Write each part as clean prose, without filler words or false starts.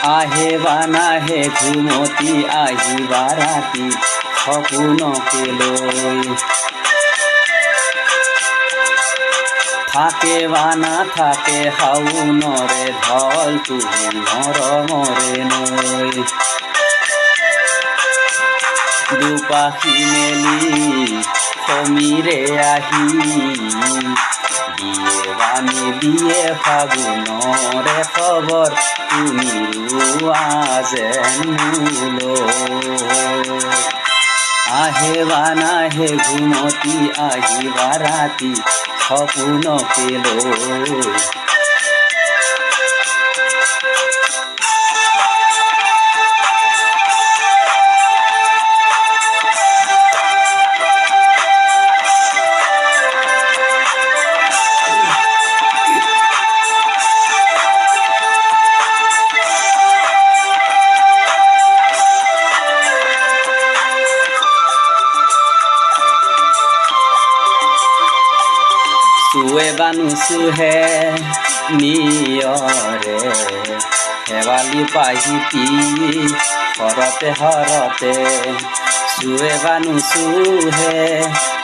আহে বানাহে ঘুমতি আহিবা ৰাতি সপোনকে লৈ থাকে বা নাথাকে শাওনৰে ঢল তুমি মৰমৰে নৈ দুপাখি মেলি সমীৰে আহি দিয়ে বাণী দিয়ে ফাগুনৰে খবৰ তুমি ৰোৱা যেন মোলৈ আহে বা নাহে ঘুমতি আহিবা ৰাতি সপোনকে লৈ চুৱে বানুচুহে নিয়ৰে শেৱালি পাহিতি হৰতে হৰতে চুৱে বানুচুহে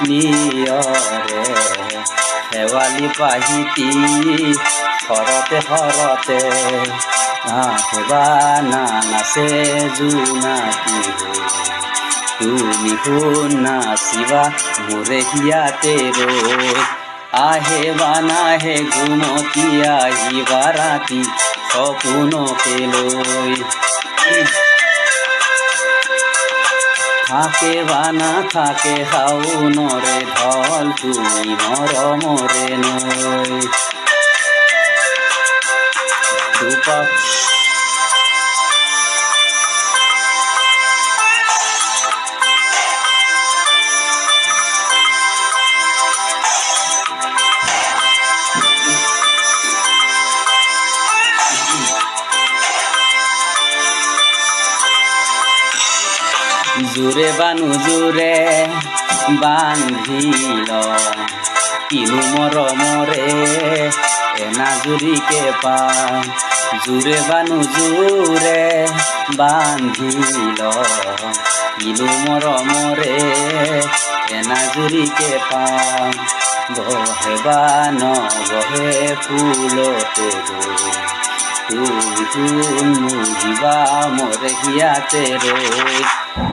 নিয়ৰে শেৱালি পাহিতি হৰতে হৰতে নাচবা নানাচে জোনাকী তুমি শুন নাচিবা মোৰে হিয়াতে ৰৈ আহে বা নাহে ঘুমতি আহিবা ৰাতি সপোনকে লৈ থাকে বা নাথাকে শাওনৰে ঢল তুমি মৰমৰে নৈ জোৰে বানু জোৰে বান্ধিল কিনো মৰমৰে এনাজুৰিকে পা জোৰে বানু জোৰে বান্ধিল কিনো মৰমৰে এনাজুৰিকে পা বহে বা নবহে ফুলতে তুমি কোন মুহিবা মোৰে হিয়াতে ৰৈ